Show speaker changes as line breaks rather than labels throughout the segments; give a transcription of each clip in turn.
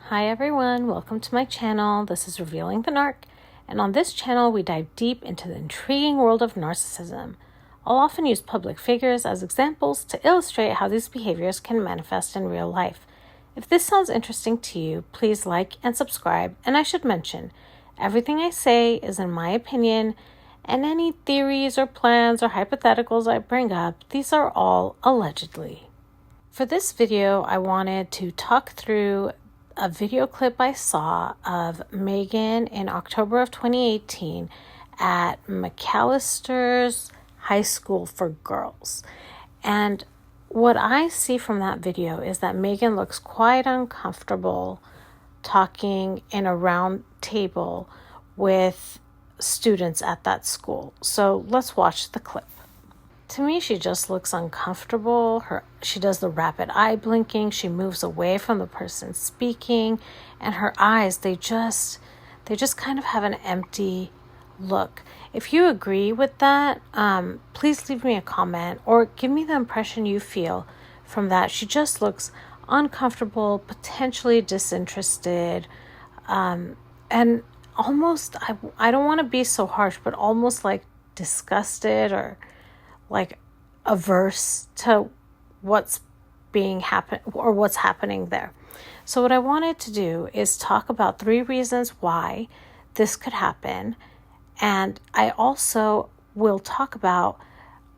Hi everyone, welcome to my channel. This is Revealing the Narc, and on this channel we dive deep into the intriguing world of narcissism. I'll often use public figures as examples to illustrate how these behaviors can manifest in real life. If this sounds interesting to you, please like and subscribe, and I should mention, everything I say is in my opinion, and any theories or plans or hypotheticals I bring up, these are all allegedly. For this video, I wanted to talk through a video clip I saw of Meghan in October of 2018 at McAllister's High School for Girls. And what I see from that video is that Meghan looks quite uncomfortable talking in a round table with students at that school. So let's watch the clip. To me, she just looks uncomfortable. She does the rapid eye blinking. She moves away from the person speaking, and her eyes, they just kind of have an empty look. If you agree with that, please leave me a comment or give me the impression you feel from that. She just looks uncomfortable, potentially disinterested, and almost, I don't want to be so harsh, but almost like disgusted or like averse to what's happening there. So what I wanted to do is talk about 3 reasons why this could happen, and I also will talk about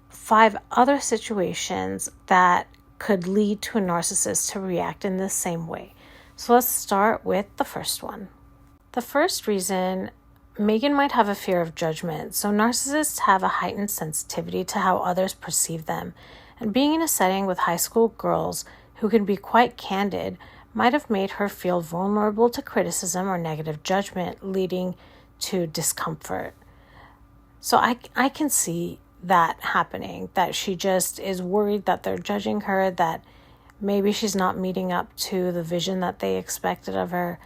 5 other situations that could lead to a narcissist to react in the same way. So let's start with the first one. The first reason, Meghan might have a fear of judgment. So narcissists have a heightened sensitivity to how others perceive them. And being in a setting with high school girls who can be quite candid might have made her feel vulnerable to criticism or negative judgment, leading to discomfort. So I can see that happening, that she just is worried that they're judging her, that maybe she's not meeting up to the vision that they expected of her.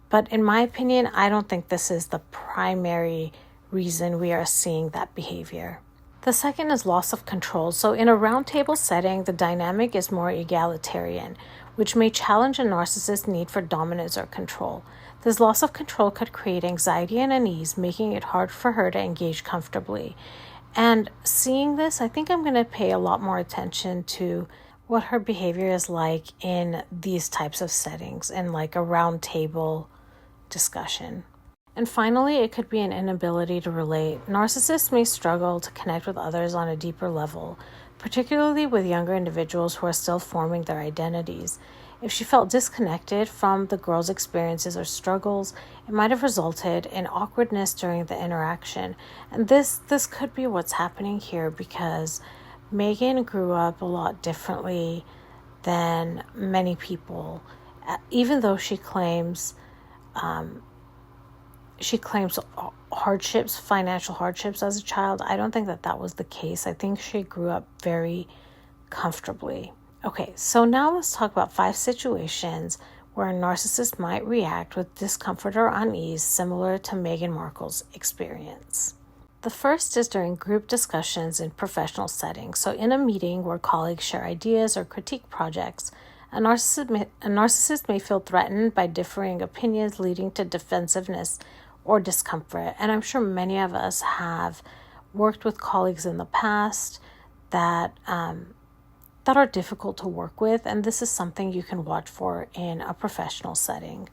But in my opinion, I don't think this is the primary reason we are seeing that behavior. The second is loss of control. So in a roundtable setting, the dynamic is more egalitarian, which may challenge a narcissist's need for dominance or control. This loss of control could create anxiety and unease, making it hard for her to engage comfortably. And seeing this, I think I'm going to pay a lot more attention to what her behavior is like in these types of settings, in like a roundtable discussion. And finally, it could be an inability to relate. Narcissists may struggle to connect with others on a deeper level, particularly with younger individuals who are still forming their identities. If she felt disconnected from the girl's experiences or struggles, it might have resulted in awkwardness during the interaction. And this could be what's happening here, because Meghan grew up a lot differently than many people, even though she claims hardships, financial hardships as a child. I don't think that was the case. I think she grew up very comfortably. Okay, so now let's talk about 5 situations where a narcissist might react with discomfort or unease similar to Meghan Markle's experience. The first is during group discussions in professional settings. So in a meeting where colleagues share ideas or critique projects, a narcissist may feel threatened by differing opinions, leading to defensiveness or discomfort. And I'm sure many of us have worked with colleagues in the past that are difficult to work with, and this is something you can watch for in a professional setting.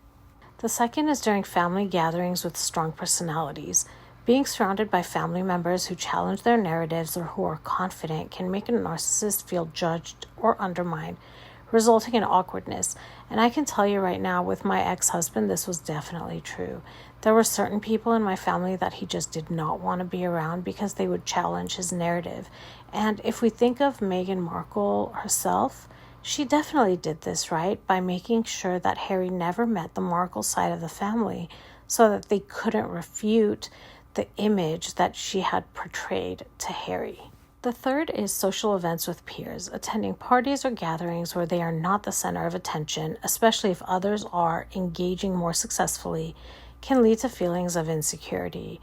The second is during family gatherings with strong personalities. Being surrounded by family members who challenge their narratives or who are confident can make a narcissist feel judged or undermined, resulting in awkwardness. And I can tell you right now, with my ex-husband, this was definitely true. There were certain people in my family that he just did not want to be around because they would challenge his narrative. And if we think of Meghan Markle herself, she definitely did this, right? By making sure that Harry never met the Markle side of the family so that they couldn't refute the image that she had portrayed to Harry. The third is social events with peers. Attending parties or gatherings where they are not the center of attention, especially if others are engaging more successfully, can lead to feelings of insecurity.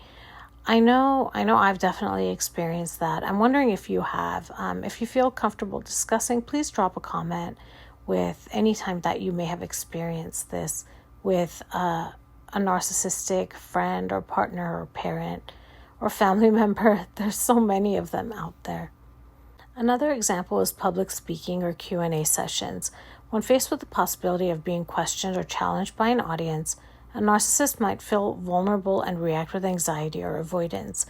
I know I've definitely experienced that. I'm wondering if you have. If you feel comfortable discussing, please drop a comment with any time that you may have experienced this with a narcissistic friend or partner or parent or family member. There's so many of them out there. Another example is public speaking or Q&A sessions. When faced with the possibility of being questioned or challenged by an audience, a narcissist might feel vulnerable and react with anxiety or avoidance.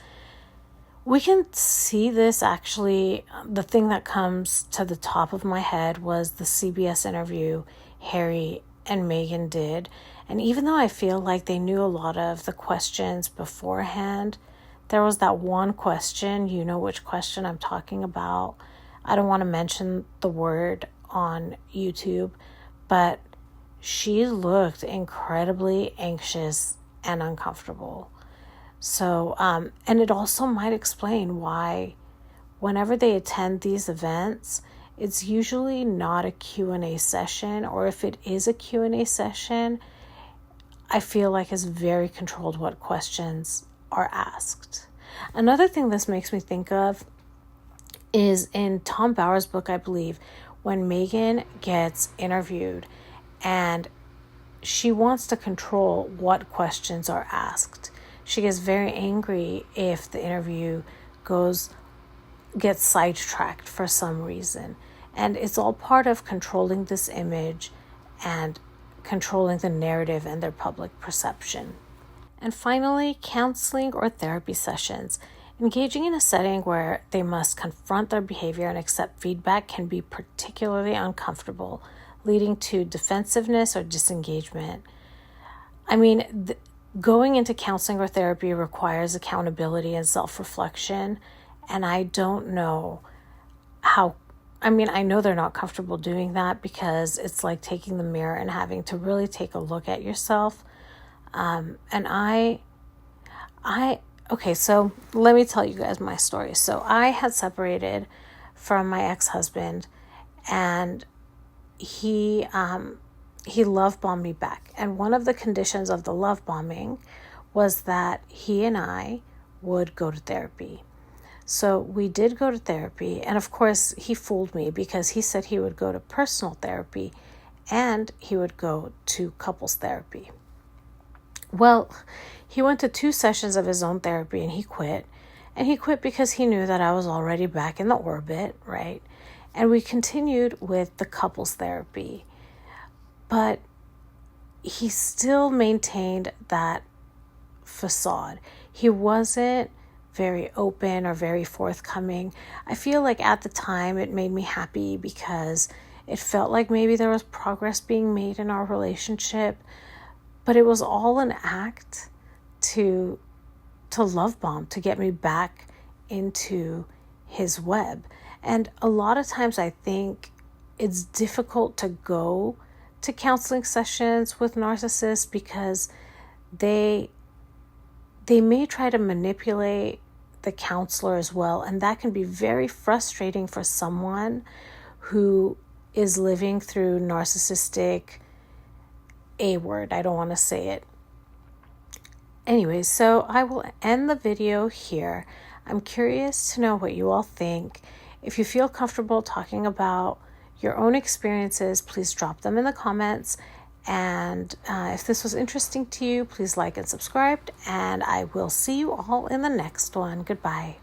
We can see this actually. The thing that comes to the top of my head was the CBS interview Harry and Meghan did. And even though I feel like they knew a lot of the questions beforehand, there was that one question, you know which question I'm talking about. I don't want to mention the word on YouTube, but she looked incredibly anxious and uncomfortable. So, and it also might explain why whenever they attend these events, it's usually not a Q&A session, or if it is a Q&A session, I feel like it's very controlled what questions are asked. Another thing this makes me think of is in Tom Bower's book, I believe, when Meghan gets interviewed and she wants to control what questions are asked. She gets very angry if the interview gets sidetracked for some reason. And it's all part of controlling this image and controlling the narrative and their public perception. And finally, counseling or therapy sessions. Engaging in a setting where they must confront their behavior and accept feedback can be particularly uncomfortable, leading to defensiveness or disengagement. I mean, going into counseling or therapy requires accountability and self-reflection, and I don't know I know they're not comfortable doing that because it's like taking the mirror and having to really take a look at yourself. Okay, so let me tell you guys my story. So I had separated from my ex-husband, and he love bombed me back. And one of the conditions of the love bombing was that he and I would go to therapy. So we did go to therapy, and of course he fooled me because he said he would go to personal therapy and he would go to couples therapy. Well, he went to 2 sessions of his own therapy and he quit. And he quit because he knew that I was already back in the orbit, right? And we continued with the couples therapy. But he still maintained that facade. He wasn't very open or very forthcoming. I feel like at the time it made me happy because it felt like maybe there was progress being made in our relationship. But it was all an act to love bomb, to get me back into his web. And a lot of times I think it's difficult to go to counseling sessions with narcissists because they may try to manipulate the counselor as well. And that can be very frustrating for someone who is living through narcissistic I don't want to say it. Anyway, so I will end the video here. I'm curious to know what you all think. If you feel comfortable talking about your own experiences, please drop them in the comments. And if this was interesting to you, please like and subscribe. And I will see you all in the next one. Goodbye.